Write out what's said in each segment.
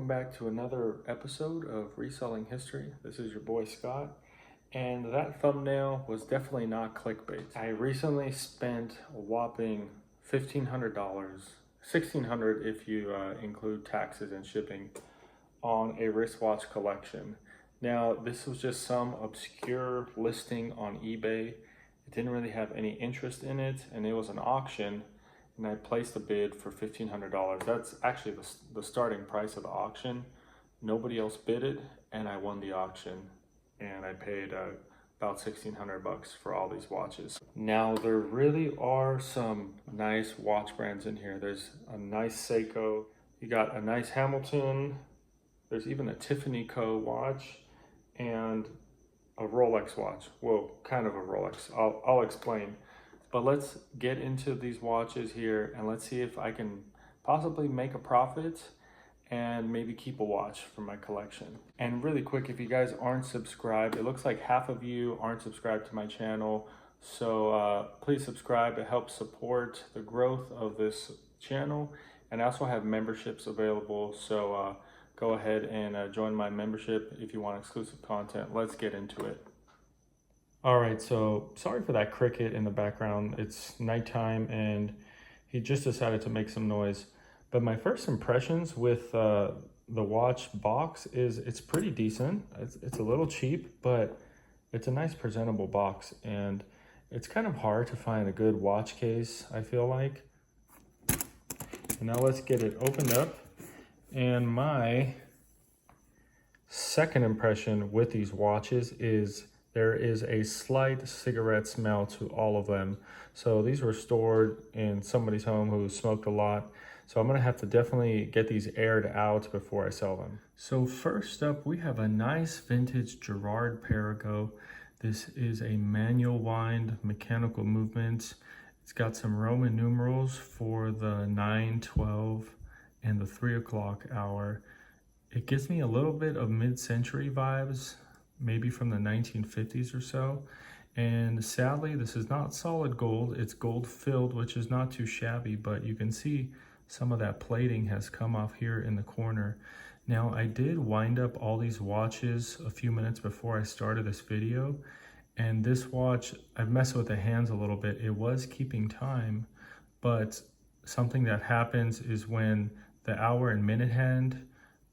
welcome back to another episode of Reselling History. This is your boy Scott, and that thumbnail was definitely not clickbait. I recently spent a whopping $1,500, $1,600 if you include taxes and shipping, on a wristwatch collection. Now, this was just some obscure listing on eBay. It didn't really have any interest in it, and it was an auction. And I placed a bid for $1,500. That's actually the starting price of the auction. Nobody else bid it, and I won the auction. And I paid about $1,600 for all these watches. Now, there really are some nice watch brands in here. There's a nice Seiko. You got a nice Hamilton. There's even a Tiffany Co. watch and a Rolex watch. Well, kind of a Rolex. I'll explain. But let's get into these watches here and let's see if I can possibly make a profit and maybe keep a watch for my collection. And really quick, if you guys aren't subscribed, it looks like half of you aren't subscribed to my channel. So please subscribe. It helps support the growth of this channel. And I also have memberships available. So go ahead and join my membership if you want exclusive content. Let's get into it. All right, so sorry for that cricket in the background. It's nighttime and he just decided to make some noise. But my first impressions with the watch box is it's pretty decent. It's a little cheap, but it's a nice presentable box. And it's kind of hard to find a good watch case, I feel like. And now let's get it opened up. And my second impression with these watches is there is a slight cigarette smell to all of them. So these were stored in somebody's home who smoked a lot. So I'm gonna have to definitely get these aired out before I sell them. So first up, we have a nice vintage Girard-Perregaux. This is a manual wind, mechanical movement. It's got some Roman numerals for the 9, 12, and the 3 o'clock hour. It gives me a little bit of mid-century vibes, maybe from the 1950s or so. And sadly, this is not solid gold. It's gold filled, which is not too shabby, but you can see some of that plating has come off here in the corner. Now, I did wind up all these watches a few minutes before I started this video. And this watch, I've messed with the hands a little bit. It was keeping time, but something that happens is when the hour and minute hand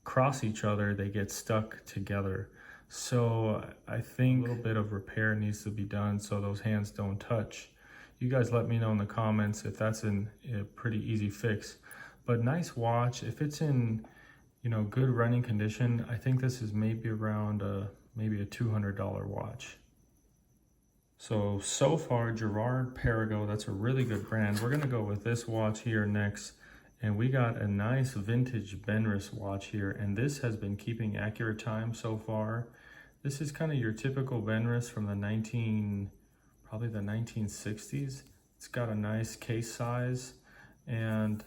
cross each other, they get stuck together. So I think a little bit of repair needs to be done so those hands don't touch. You guys let me know in the comments if that's a pretty easy fix. But nice watch. If it's in, good running condition, I think this is maybe around maybe a $200 watch. So far, Girard-Perregaux, that's a really good brand. We're gonna go with this watch here next. And we got a nice vintage Benris watch here, and this has been keeping accurate time so far. This is kind of your typical Benris from the 1960s. It's got a nice case size, and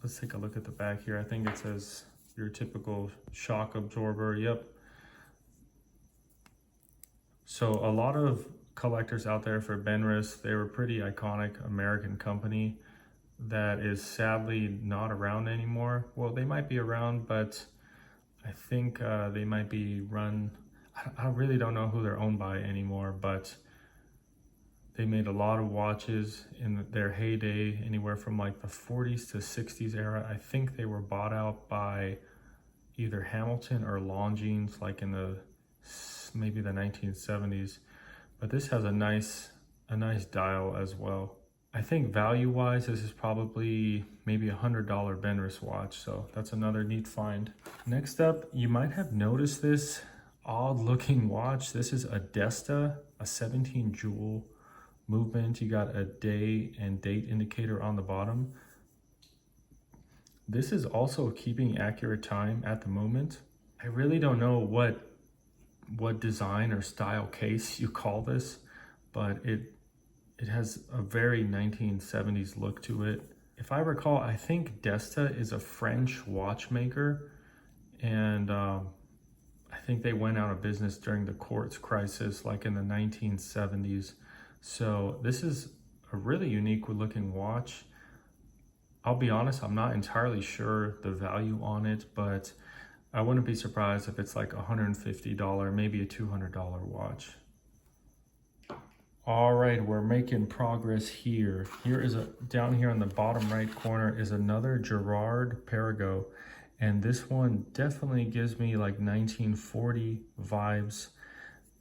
let's take a look at the back here. I think it says your typical shock absorber. Yep. So a lot of collectors out there for Benris, they were pretty iconic American company that is sadly not around anymore. Well, they might be around, but I think they might be run, I really don't know who they're owned by anymore, but they made a lot of watches in their heyday, anywhere from like the 40s to 60s era. I think they were bought out by either Hamilton or Longines, like in maybe the 1970s. But this has a nice dial as well. I think value-wise, this is probably maybe $100 Benris watch, so that's another neat find. Next up, you might have noticed this odd-looking watch. This is a Desta, a 17 jewel movement. You got a day and date indicator on the bottom. This is also keeping accurate time at the moment. I really don't know what design or style case you call this, but it has a very 1970s look to it. If I recall, I think Desta is a French watchmaker, and I think they went out of business during the quartz crisis, like in the 1970s. So this is a really unique looking watch. I'll be honest, I'm not entirely sure the value on it, but I wouldn't be surprised if it's like $150, maybe a $200 watch. All right, we're making progress here. Down here on the bottom right corner is another Girard Perregaux. And this one definitely gives me like 1940 vibes.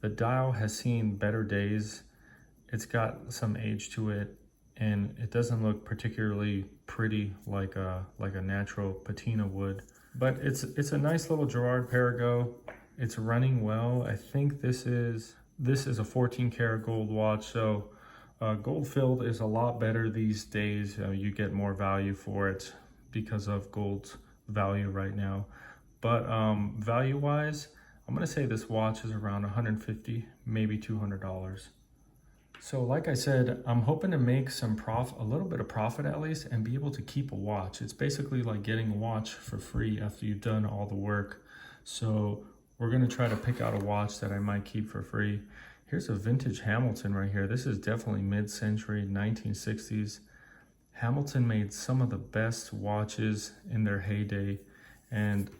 The dial has seen better days. It's got some age to it, and it doesn't look particularly pretty like a natural patina would. But it's a nice little Girard Perregaux. It's running well. I think this is a 14 karat gold watch, so gold filled is a lot better these days. You get more value for it because of gold's value right now. But value wise, I'm gonna say this watch is around $150, maybe $200. So like I said, I'm hoping to make a little bit of profit at least, and be able to keep a watch. It's basically like getting a watch for free after you've done all the work. So we're gonna try to pick out a watch that I might keep for free. Here's a vintage Hamilton right here. This is definitely mid-century, 1960s. Hamilton made some of the best watches in their heyday, and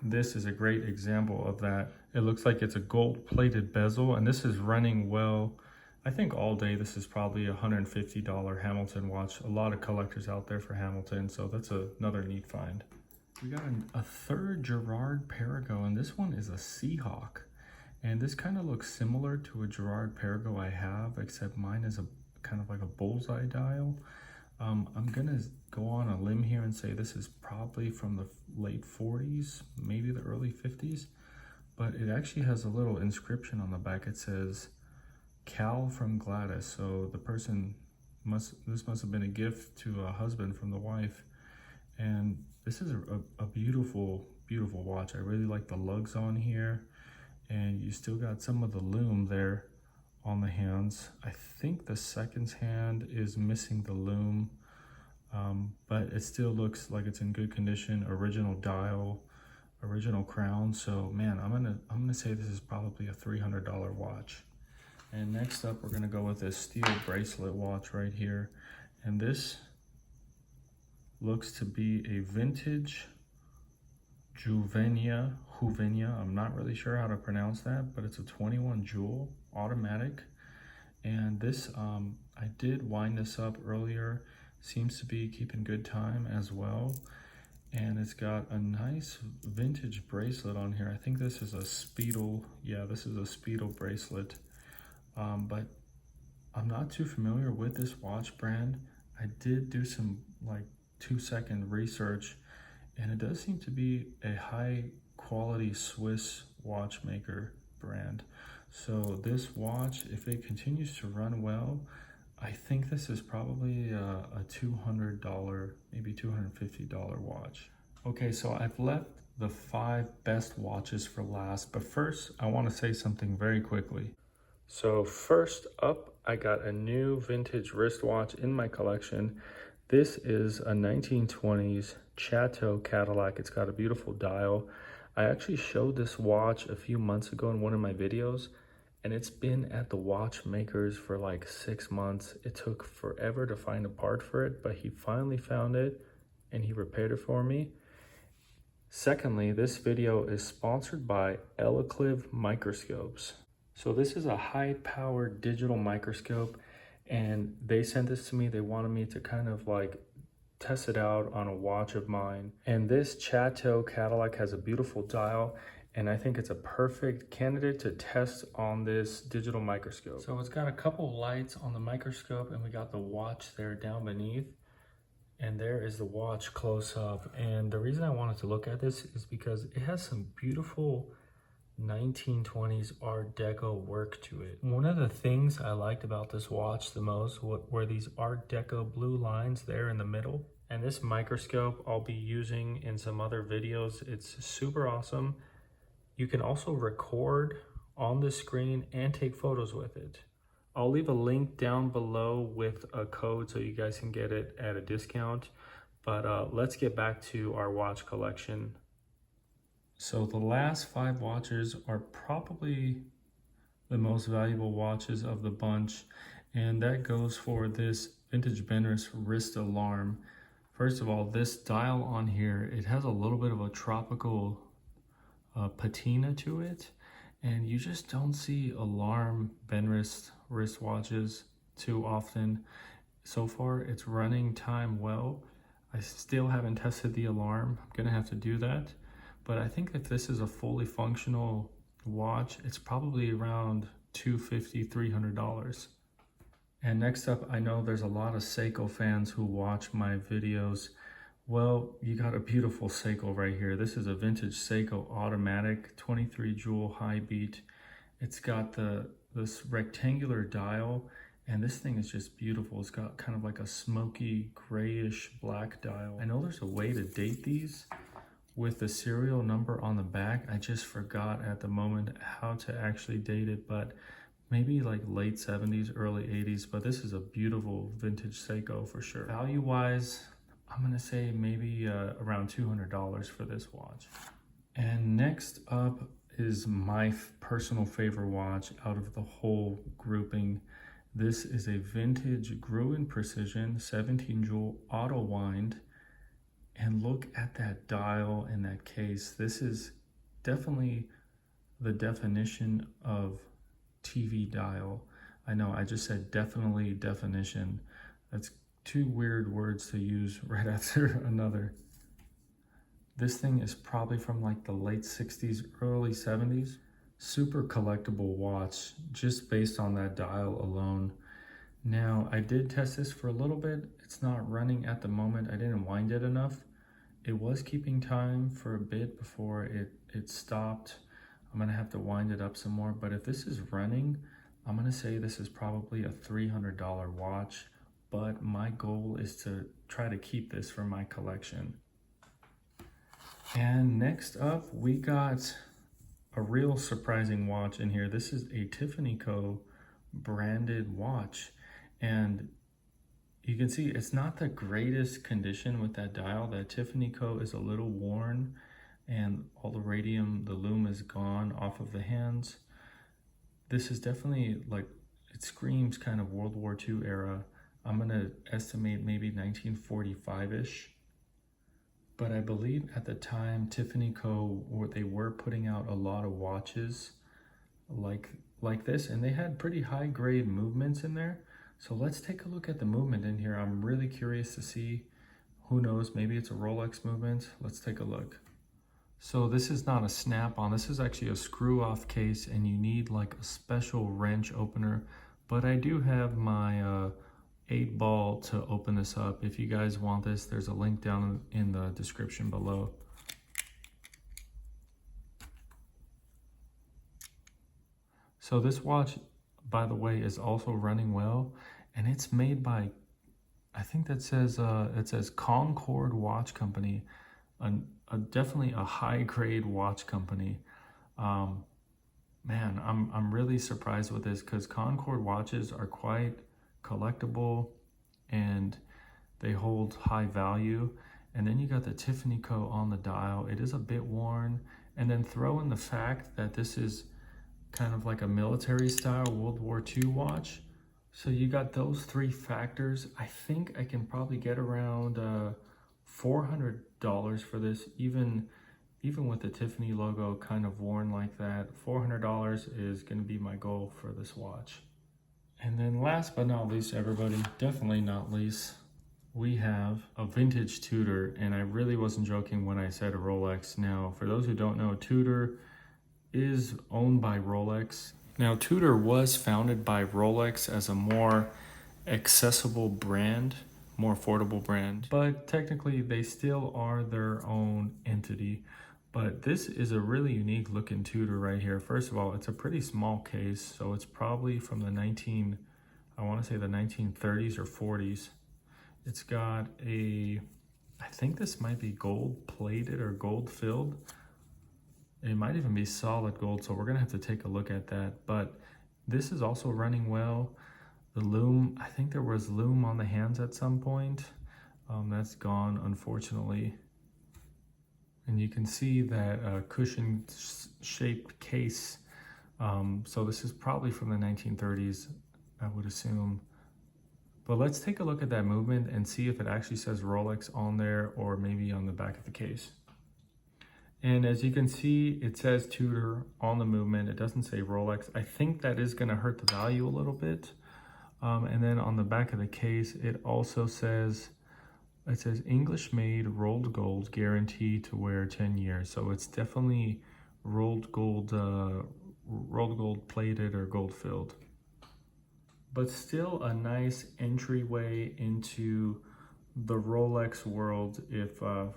this is a great example of that. It looks like it's a gold-plated bezel, and this is running well. I think all day this is probably a $150 Hamilton watch. A lot of collectors out there for Hamilton, so that's another neat find. We got a third Girard Perregaux, and this one is a Seahawk. And this kind of looks similar to a Girard Perregaux I have, except mine is a kind of like a bullseye dial. I'm gonna go on a limb here and say this is probably from the late 40s, maybe the early 50s, but it actually has a little inscription on the back. It says, Cal from Gladys. So the person this must have been a gift to a husband from the wife. And this is a beautiful, beautiful watch. I really like the lugs on here, and you still got some of the lume there on the hands. I think the seconds hand is missing the lume, but it still looks like it's in good condition. Original dial, original crown. So man, I'm gonna say this is probably a $300 watch. And next up, we're gonna go with this steel bracelet watch right here, and this looks to be a vintage Juvenia. I'm not really sure how to pronounce that, but it's a 21 jewel automatic. And this, I did wind this up earlier. Seems to be keeping good time as well. And it's got a nice vintage bracelet on here. I think this is a Speedle. Yeah, this is a Speedle bracelet. But I'm not too familiar with this watch brand. I did do some like 2-second research, and it does seem to be a high quality Swiss watchmaker brand. So this watch, if it continues to run well, I think this is probably a $200, maybe $250 watch. Okay, so I've left the 5 best watches for last, but first I want to say something very quickly. So first up, I got a new vintage wristwatch in my collection. This is a 1920s Chateau Cadillac. It's got a beautiful dial. I actually showed this watch a few months ago in one of my videos, and it's been at the watchmakers for like 6 months. It took forever to find a part for it, but he finally found it and he repaired it for me. Secondly, this video is sponsored by Elikliv microscopes. So this is a high-powered digital microscope, and they sent this to me. They wanted me to kind of like test it out on a watch of mine. And this Chateau Cadillac has a beautiful dial, and I think it's a perfect candidate to test on this digital microscope. So it's got a couple lights on the microscope, and we got the watch there down beneath, and there is the watch close up. And the reason I wanted to look at this is because it has some beautiful 1920s Art Deco work to it. One of the things I liked about this watch the most were these Art Deco blue lines there in the middle. And this microscope I'll be using in some other videos. It's super awesome. You can also record on the screen and take photos with it. I'll leave a link down below with a code so you guys can get it at a discount. But let's get back to our watch collection. So the last 5 watches are probably the most valuable watches of the bunch, and that goes for this vintage Benris wrist alarm. First of all, this dial on here, it has a little bit of a tropical patina to it, and you just don't see alarm bend wristwatches too often. So far it's running time well. I still haven't tested the alarm. I'm gonna have to do that, but I think if this is a fully functional watch, it's probably around $250, $300. And next up, I know there's a lot of Seiko fans who watch my videos. Well, you got a beautiful Seiko right here. This is a vintage Seiko automatic 23 jewel high beat. It's got this rectangular dial, and this thing is just beautiful. It's got kind of like a smoky grayish black dial. I know there's a way to date these with the serial number on the back. I just forgot at the moment how to actually date it, but maybe like late 70s, early 80s, but this is a beautiful vintage Seiko for sure. Value-wise, I'm gonna say maybe around $200 for this watch. And next up is my personal favorite watch out of the whole grouping. This is a vintage Gruen Precision 17 jewel auto wind. And look at that dial and that case. This is definitely the definition of TV dial. I know I just said definitely definition. That's two weird words to use right after another. This thing is probably from like the late 60s, early 70s. Super collectible watch just based on that dial alone. Now, I did test this for a little bit. It's not running at the moment. I didn't wind it enough. It was keeping time for a bit before it stopped. I'm gonna have to wind it up some more, but if this is running, I'm gonna say this is probably a $300 watch, but my goal is to try to keep this for my collection. And next up, we got a real surprising watch in here. This is a Tiffany Co. branded watch, and you can see it's not the greatest condition with that dial. That Tiffany Co. is a little worn, and all the radium, the lume is gone off of the hands. This is definitely like, it screams kind of World War II era. I'm gonna estimate maybe 1945-ish. But I believe at the time, Tiffany Co., they were putting out a lot of watches like this, and they had pretty high grade movements in there. So let's take a look at the movement in here. I'm really curious to see, who knows, maybe it's a Rolex movement. Let's take a look. So this is not a snap-on, this is actually a screw-off case, and you need like a special wrench opener. But I do have my 8-ball to open this up. If you guys want this, there's a link down in the description below. So this watch, by the way, is also running well, and it's made by, I think that says it says Concord Watch Company, definitely a high-grade watch company. Man, I'm really surprised with this because Concord watches are quite collectible and they hold high value. And then you got the Tiffany Co. on the dial. It is a bit worn, and then throw in the fact that this is kind of like a military style World War II watch. So you got those three factors. I think I can probably get around $400 for this, even with the Tiffany logo kind of worn like that. $400 is going to be my goal for this watch. And then last but not least, everybody, definitely not least, we have a vintage Tudor, and I really wasn't joking when I said a Rolex. Now, for those who don't know, Tudor is owned by Rolex. Now, Tudor was founded by Rolex as a more accessible brand, more affordable brand, but technically they still are their own entity. But this is a really unique looking Tudor right here. First of all, it's a pretty small case, so it's probably from the I want to say the 1930s or 40s. It's got I think this might be gold plated or gold filled. It might even be solid gold, so we're gonna have to take a look at that. But this is also running well. The lume, I think there was lume on the hands at some point. That's gone, unfortunately. And you can see that cushion-shaped case. So this is probably from the 1930s, I would assume. But let's take a look at that movement and see if it actually says Rolex on there or maybe on the back of the case. And as you can see, it says Tudor on the movement. It doesn't say Rolex. I think that is going to hurt the value a little bit. And then on the back of the case, it also says, English made rolled gold, guaranteed to wear 10 years. So it's definitely rolled gold plated or gold filled. But still a nice entryway into the Rolex world if a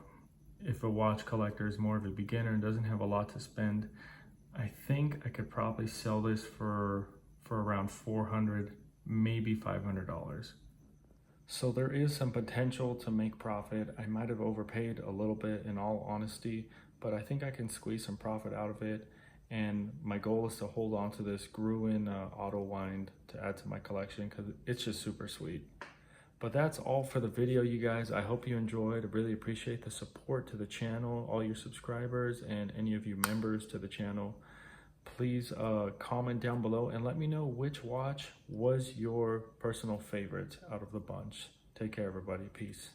watch collector is more of a beginner and doesn't have a lot to spend. I think I could probably sell this for around $400, maybe $500. So there is some potential to make profit. I might have overpaid a little bit in all honesty, but I think I can squeeze some profit out of it. And my goal is to hold on to this Gruen auto wind to add to my collection because it's just super sweet. But that's all for the video, you guys. I hope you enjoyed. I really appreciate the support to the channel, all your subscribers and any of you members to the channel. Please comment down below and let me know which watch was your personal favorite out of the bunch. Take care, everybody. Peace.